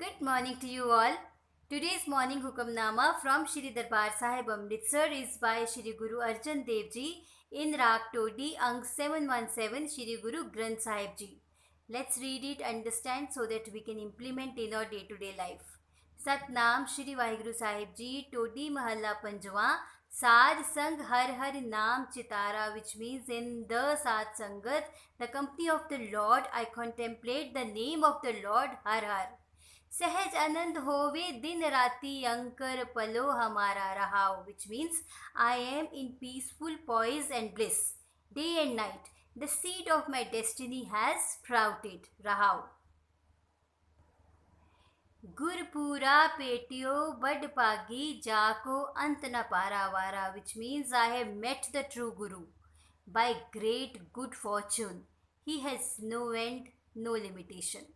Good morning to you all. Today's morning Hukamnama from Shri Darbar Sahib Amritsar is by Shri Guru Arjan Dev Ji in Raag Todi Ang 717 Shri Guru Granth Sahib Ji. Let's read it, understand so that we can implement in our day-to-day life. Satnam Shri Vaheguru Sahib Ji, Todi Mahalla Panjwa, Sad Sang Har Har Naam Chitara, which means in the Sad Sangat, the company of the Lord, I contemplate the name of the Lord Har Har. सहज आनंद होवे दिन राति अंकर पलो हमारा रहाओ, which means I am in peaceful poise and bliss day and night. The seed of my destiny has sprouted. रहाओ. गुरपूरा पेटियो बड पागी जाको अंत न पारावारा, which means I have met the true Guru by great good fortune. He has no end, no limitation.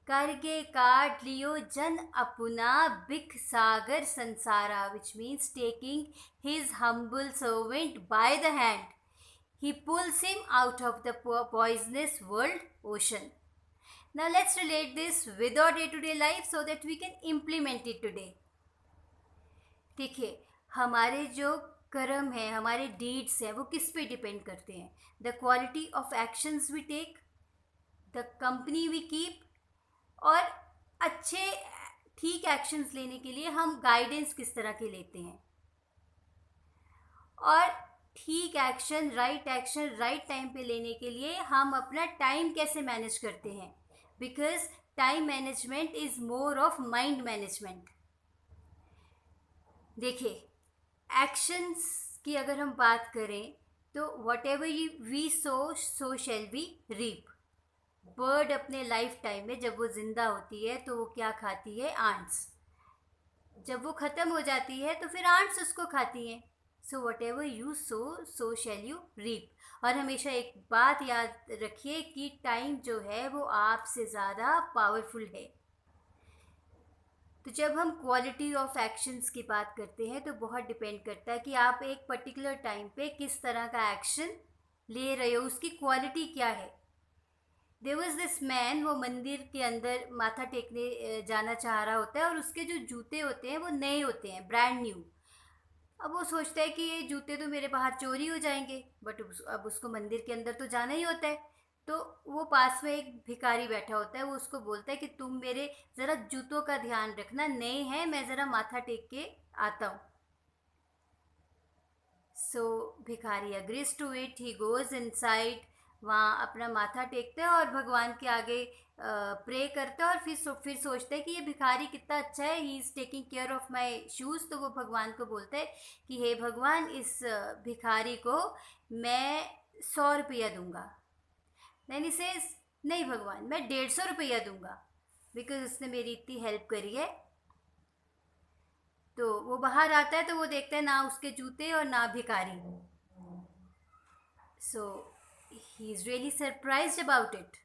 करगे काट लियो जन अपना बिख सागर संसारा, which means taking his humble servant by the hand, he pulls him out of the poisonous world ocean. Now let's relate this with our day-to-day life so that we can implement it today. ठीक है, हमारे जो कर्म है, हमारे deeds हैं, वो किस पे डिपेंड करते हैं? The quality of actions we take, the company we keep, और अच्छे ठीक एक्शंस लेने के लिए हम गाइडेंस किस तरह के लेते हैं, और ठीक एक्शन राइट टाइम पे लेने के लिए हम अपना टाइम कैसे मैनेज करते हैं, because time management is more of mind management. देखिए, एक्शंस की अगर हम बात करें तो whatever we sow shall we reap. Bird अपने लाइफ टाइम में जब वो ज़िंदा होती है तो वो क्या खाती है? आंट्स. जब वो ख़त्म हो जाती है तो फिर आंट्स उसको खाती हैं. So whatever you sow shall you reap. और हमेशा एक बात याद रखिए कि टाइम जो है वो आपसे ज़्यादा पावरफुल है. तो जब हम क्वालिटी ऑफ एक्शंस की बात करते हैं तो बहुत डिपेंड करता है कि आप एक पर्टिकुलर टाइम पे किस तरह का एक्शन ले रहे हो, उसकी क्वालिटी क्या है. देयर वाज दिस मैन, वो मंदिर के अंदर माथा टेकने जाना चाह रहा होता है और उसके जो जूते होते हैं वो नए होते हैं, ब्रांड न्यू. अब वो सोचता है कि ये जूते तो मेरे बाहर चोरी हो जाएंगे, बट अब उसको मंदिर के अंदर तो जाना ही होता है. तो वो पास में एक भिखारी बैठा होता है, वो उसको बोलता है कि तुम मेरे ज़रा जूतों का ध्यान रखना, नए हैं, मैं ज़रा माथा टेक के आता हूँ. सो भिखारी agrees to it. He goes inside, वहाँ अपना माथा टेकता है और भगवान के आगे प्रे करता है. और फिर सोचता है कि ये भिखारी कितना अच्छा है, he is taking care of my shoes. तो वो भगवान को बोलता है कि हे भगवान, इस भिखारी को मैं 100 रुपया दूंगा. देन ही सेज, नहीं भगवान, मैं 150 रुपया दूंगा, बिकॉज उसने मेरी इतनी हेल्प करी है. तो वो बाहर आता है तो वो देखता है ना उसके जूते और ना भिखारी. So he is really surprised about it.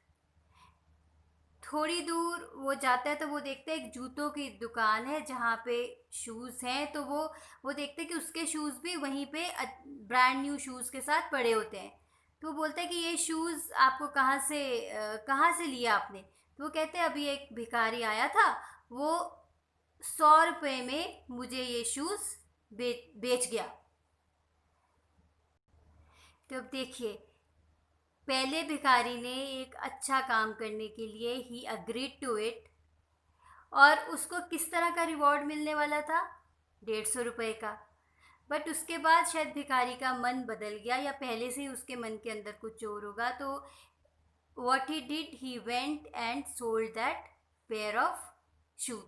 थोड़ी दूर वो जाता है तो वो देखता है एक जूतों की दुकान है जहाँ पे शूज़ हैं. तो वो देखता है कि उसके शूज़ भी वहीं पे ब्रांड न्यू शूज़ के साथ पड़े होते हैं. तो वो बोलता है कि ये शूज़ आपको कहाँ से लिया आपने? तो वो कहते हैं अभी एक भिखारी आया था, वो 100 रुपये में मुझे ये शूज़ बेच गया. तो अब देखिए, पहले भिखारी ने एक अच्छा काम करने के लिए ही अग्रीड टू इट, और उसको किस तरह का रिवॉर्ड मिलने वाला था? 150 रुपये का. बट उसके बाद शायद भिखारी का मन बदल गया, या पहले से ही उसके मन के अंदर कुछ और होगा. तो what he did, he went and sold that pair of shoes.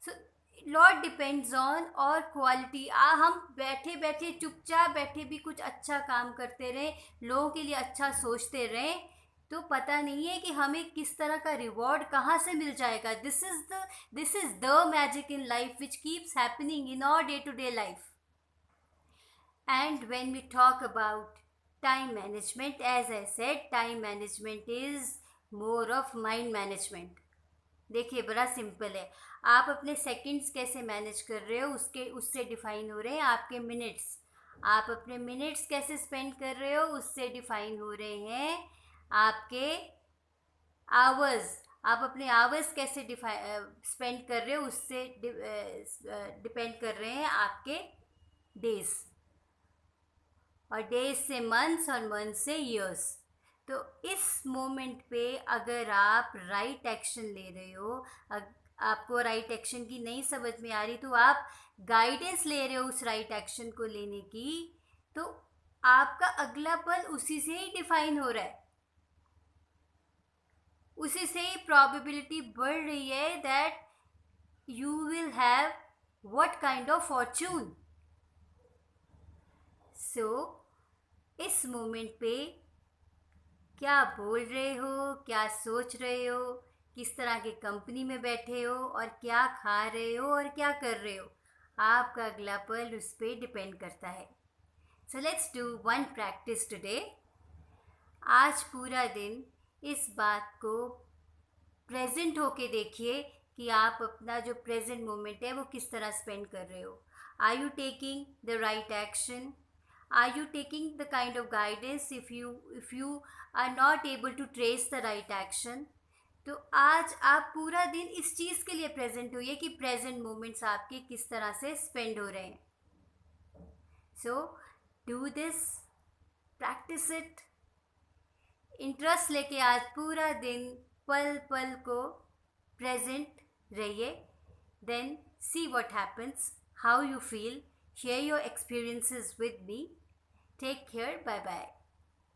So lot depends on और क्वालिटी. हम बैठे बैठे चुपचाप बैठे भी कुछ अच्छा काम करते रहें, लोगों के लिए अच्छा सोचते रहें, तो पता नहीं है कि हमें किस तरह का रिवॉर्ड कहाँ से मिल जाएगा. This is the magic in life which keeps happening in our day to day life. And when we talk about time management, as I said, time management is more of mind management. देखिए, बड़ा simple है. आप अपने seconds कैसे manage कर रहे हो उससे डिफ़ाइन हो रहे हैं आपके मिनट्स. आप अपने मिनट्स कैसे स्पेंड कर रहे हो उससे डिफ़ाइन हो रहे हैं आपके आवर्स. आप अपने आवर्स कैसे स्पेंड कर रहे हो, उससे डिपेंड कर रहे हैं आपके डेज, और डेज से मंथ्स और मंथ से ईयर्स। तो इस मोमेंट पे अगर आप राइट एक्शन ले रहे हो, आपको राइट एक्शन की नहीं समझ में आ रही, तो आप गाइडेंस ले रहे हो उस राइट एक्शन को लेने की, तो आपका अगला पल उसी से ही डिफाइन हो रहा है, उसी से ही प्रोबेबिलिटी बढ़ रही है that you will have what kind of fortune. So इस मोमेंट पे क्या बोल रहे हो, क्या सोच रहे हो, किस तरह की कंपनी में बैठे हो, और क्या खा रहे हो और क्या कर रहे हो, आपका अगला पल उस पर डिपेंड करता है। So let's do one practice today. आज पूरा दिन इस बात को प्रेजेंट होके देखिए कि आप अपना जो प्रेजेंट मोमेंट है वो किस तरह स्पेंड कर रहे हो। Are you taking the right action? Are you taking the kind of guidance if you are not able to trace the right action? तो आज आप पूरा दिन इस चीज़ के लिए प्रेजेंट होइए कि प्रेजेंट मोमेंट्स आपके किस तरह से स्पेंड हो रहे हैं। So do this, practice it, interest लेके आज पूरा दिन पल पल को प्रेजेंट रहिए। Then see what happens, how you feel, share your experiences with me. Take care, bye bye.